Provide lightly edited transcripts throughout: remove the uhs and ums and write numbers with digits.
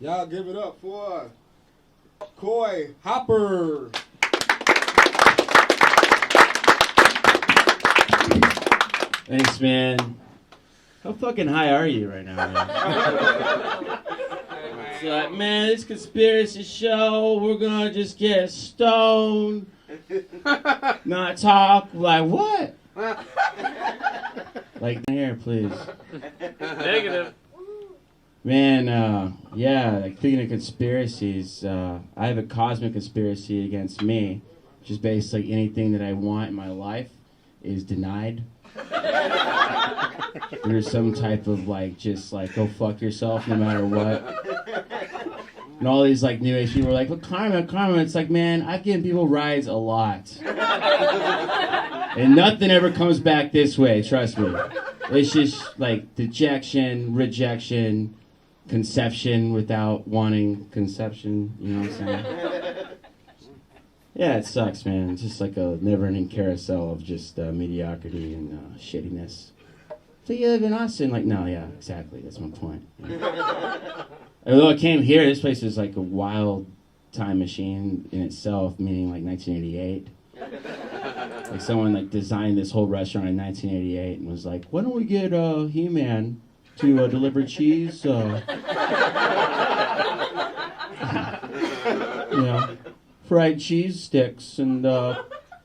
Y'all give it up for Coy Hopper. Thanks, man. How fucking high are you right now, man? It's like, man, this conspiracy show, we're gonna just get stoned, not talk. Like, what? Like, here, please. Negative. Man, yeah, like, thinking of conspiracies, I have a cosmic conspiracy against me, which is basically anything that I want in my life is denied. There's some type of, like, just, like, go fuck yourself no matter what. And all these, like, new age people are like, well, karma. It's like, man, I've given people rides a lot. And nothing ever comes back this way, trust me. It's just, like, dejection, rejection, conception without wanting conception, you know what I'm saying? Yeah, it sucks, man. It's just like a never-ending carousel of just mediocrity and shittiness. So you live in Austin? Like, no, yeah, exactly. That's my point. Yeah. Although I came here, this place is like a wild time machine in itself, meaning like 1988. Like someone like designed this whole restaurant in 1988 and was like, why don't we get He-Man to deliver cheese? You know, fried cheese sticks, and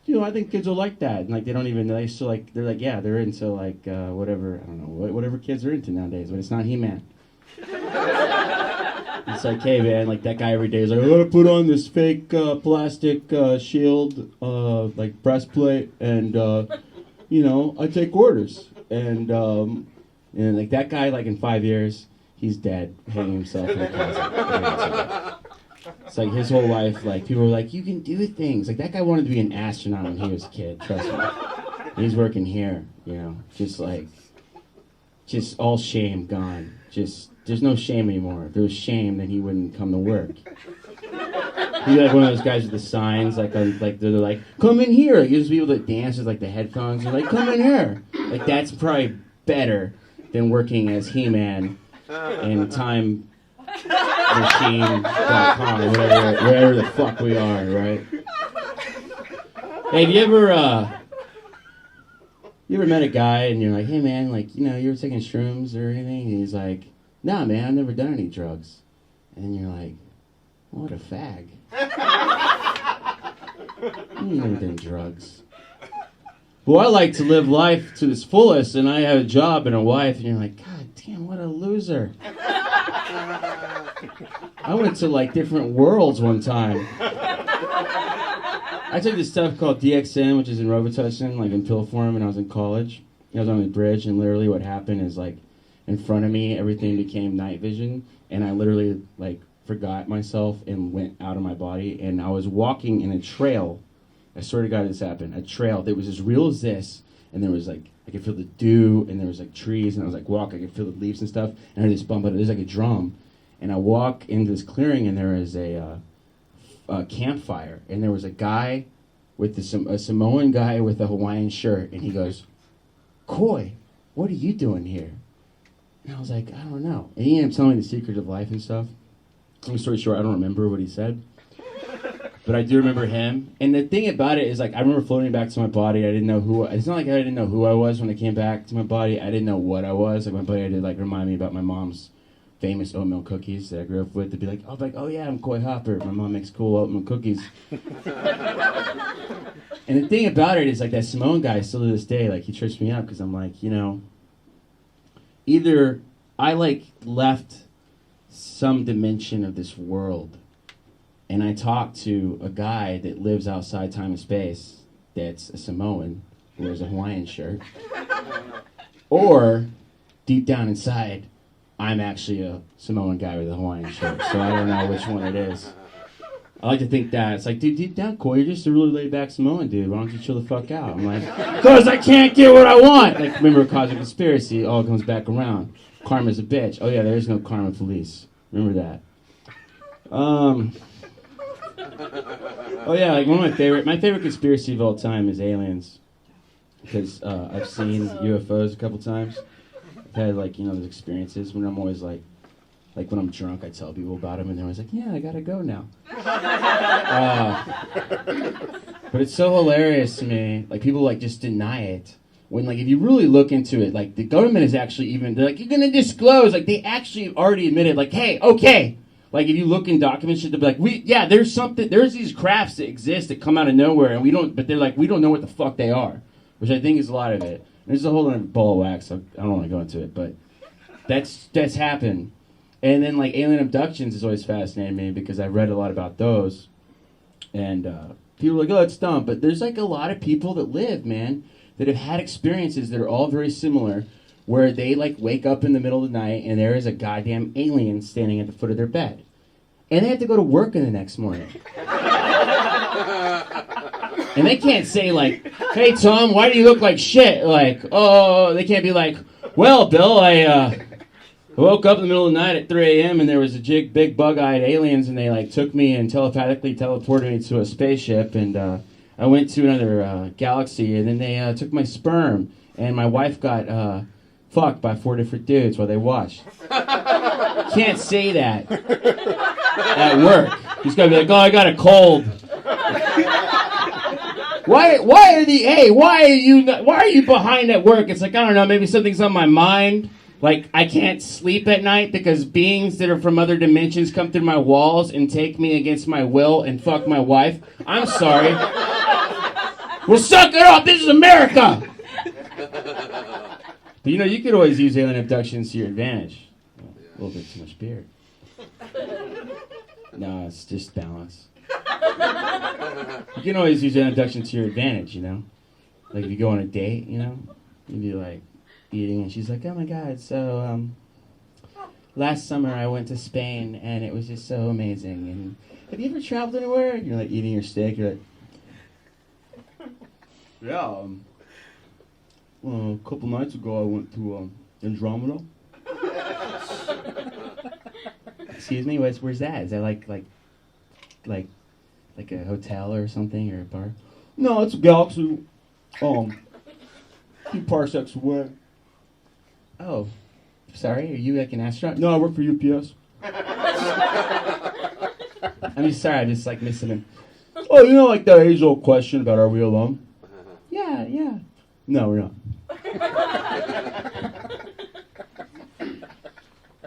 you know, I think kids will like that. And like they don't even, they still like, they're like, yeah, they're into like whatever, I don't know, whatever kids are into nowadays, but it's not He-Man. It's like, hey man, like that guy every day is like, I gotta put on this fake plastic shield, like breastplate, and you know, I take orders. And like that guy, like in 5 years, he's dead, hanging himself in a closet. It's like his whole life, like people were like, you can do things. Like that guy wanted to be an astronaut when he was a kid, trust me. And he's working here, you know, just all shame gone. Just, there's no shame anymore. If there was shame, then he wouldn't come to work. He's like one of those guys with the signs, like they're like, come in here. Like, there's people that dance with like the headphones. They're like, come in here. Like that's probably better than working as He-Man in Time Machine.com, wherever the fuck we are, right? Hey, have you ever met a guy and you're like, hey man, like, you know, you ever taking shrooms or anything? And he's like, nah man, I've never done any drugs. And you're like, what a fag. You've never done drugs. Well, I like to live life to its fullest, and I have a job and a wife, and you're like, God damn, what a loser. I went to like different worlds one time. I took this stuff called DXN, which is in Robitussin, like in pill form, when I was in college. I was on the bridge, and literally what happened is like, in front of me, everything became night vision, and I literally like forgot myself and went out of my body, and I was walking in a trail. I swear to God this happened. A trail that was as real as this, and there was like, I could feel the dew, and there was like trees, and I was like walking, I could feel the leaves and stuff, and I heard this bump, but there's like a drum, and I walk into this clearing, and there is a campfire, and there was a guy with a Samoan guy with a Hawaiian shirt, and he goes, Coy, what are you doing here? And I was like, I don't know. And he ended up telling me the secret of life and stuff. Long story short, I don't remember what he said. But I do remember him. And the thing about it is, like, I remember floating back to my body. I didn't know who... It's not like I didn't know who I was when I came back to my body. I didn't know what I was. Like, my buddy had to, like, remind me about my mom's famous oatmeal cookies that I grew up with. To be like, oh yeah, I'm Coy Hopper. My mom makes cool oatmeal cookies. And the thing about it is, like, that Samoan guy, still to this day, like, he trips me up because I'm like, you know... Either I, like, left some dimension of this world, and I talked to a guy that lives outside time and space that's a Samoan who wears a Hawaiian shirt, or deep down inside, I'm actually a Samoan guy with a Hawaiian shirt, so I don't know which one it is. I like to think that. It's like, dude, deep down, Coy, you're just a really laid-back Samoan dude. Why don't you chill the fuck out? I'm like, because I can't get what I want. Like, remember Cosmic Conspiracy, all comes back around. Karma's a bitch. Oh, yeah, there's no karma police. Remember that. Oh, yeah, like, one of my favorite conspiracy of all time is aliens. Because I've seen UFOs a couple times. I've had, like, you know, those experiences when I'm always like, Like when I'm drunk, I tell people about them, and they're always like, "Yeah, I gotta go now." But it's so hilarious to me. Like people like just deny it. When like if you really look into it, like the government is actually they're like, "You're gonna disclose." Like they actually already admitted, like, "Hey, okay." Like if you look in documents, they'll be like, there's these crafts that exist that come out of nowhere, and but they're like, we don't know what the fuck they are, which I think is a lot of it. There's a whole other ball of wax. So I don't want to go into it, but that's happened. And then like alien abductions is always fascinating me because I've read a lot about those, and people are like, "Oh, it's dumb," but there's like a lot of people that live, man, that have had experiences that are all very similar, where they like wake up in the middle of the night and there is a goddamn alien standing at the foot of their bed, and they have to go to work in the next morning. And they can't say like, "Hey Tom, why do you look like shit?" Like, oh, they can't be like, "Well, Bill, I woke up in the middle of the night at 3 a.m. and there was big bug-eyed aliens and they like took me and telepathically teleported me to a spaceship and I went to another galaxy and then they took my sperm and my wife got fucked by 4 different dudes while they watched." Can't say that at work. He's gotta be like, "Oh, I got a cold." Why are you behind at work? It's like, I don't know, maybe something's on my mind. Like, I can't sleep at night because beings that are from other dimensions come through my walls and take me against my will and fuck my wife. I'm sorry. Well, suck it up. This is America. But, you could always use alien abductions to your advantage. A little bit too much beer. No, it's just balance. You can always use alien abduction to your advantage, Like, if you go on a date, you'd be like, eating and she's like, "Oh my god, so last summer I went to Spain and it was just so amazing, and have you ever traveled anywhere?" And you're like eating your steak, you're like, "Yeah, well, a couple nights ago I went to Andromeda." Excuse me, where's that? Is that like a hotel or something, or a bar? "No, it's a galaxy a few parsecs away." "Oh, sorry, are you like an astronaut?" "No, I work for UPS." I'm just sorry, I'm just like missing him. "Oh, like that age-old question about are we alone?" Yeah. "No, we're not."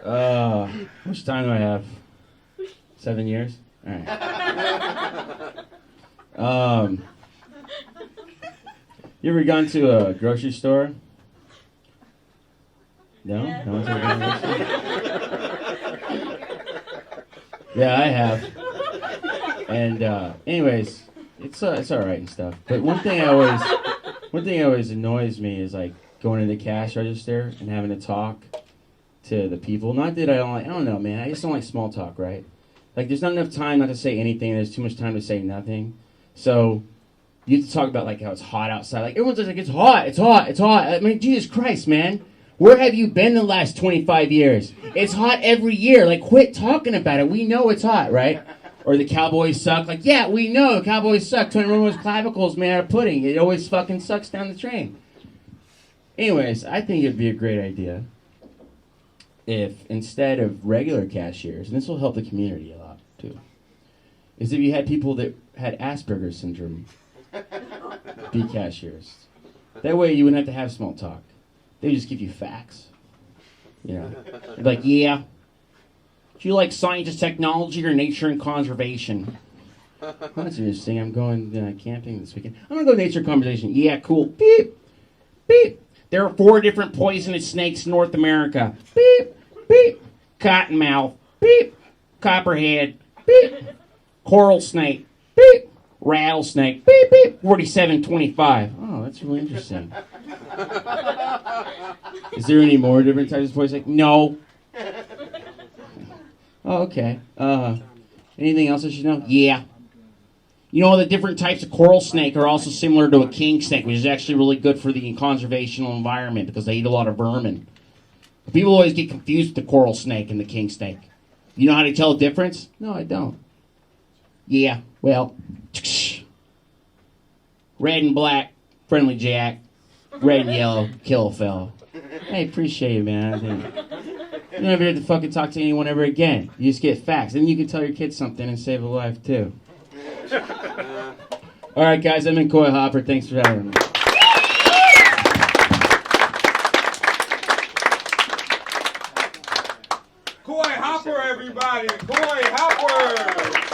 How much time do I have? 7 years? Alright. You ever gone to a grocery store? No? No one's ever gone to a grocery store? Yeah, I have. And anyways, it's alright and stuff. But one thing always annoys me is like going to the cash register and having to talk to the people. Not that I don't know, man. I just don't like small talk, right? Like there's not enough time not to say anything. There's too much time to say nothing. So you have to talk about like how it's hot outside. Like everyone's like, it's hot. I mean, Jesus Christ, man. Where have you been the last 25 years? It's hot every year. Like, quit talking about it. We know it's hot, right? Or the Cowboys suck. Like, yeah, we know the Cowboys suck. Tony Romo's clavicles made out of pudding. It always fucking sucks down the drain. Anyways, I think it'd be a great idea if instead of regular cashiers, and this will help the community a lot too, is if you had people that had Asperger's syndrome be cashiers. That way you wouldn't have to have small talk. They would just give you facts. They'd be like, "Yeah. Do you like science and technology or nature and conservation?" "Oh, that's interesting. I'm going camping this weekend. I'm going to go nature and conservation." "Yeah, cool." Beep. Beep. "There are 4 different poisonous snakes in North America." Beep. Beep. "Cottonmouth." Beep. "Copperhead." Beep. "Coral snake." Beep. "Rattlesnake." Beep, beep. 4725. Oh, that's really interesting. Is there any more different types of poison? Like, no. Oh, okay. Anything else I should know? Yeah. All the different types of coral snake are also similar to a king snake, which is actually really good for the conservational environment because they eat a lot of vermin. People always get confused with the coral snake and the king snake. You know how to tell the difference? No, I don't. Yeah, well, red and black, friendly Jack. Red and yellow, kill a fellow. Hey, appreciate it, man. You never have to fucking talk to anyone ever again. You just get facts. Then you can tell your kids something and save a life, too. All right, guys, I'm in Coy Hopper. Thanks for having me. Coy Hopper, everybody. Coy Hopper.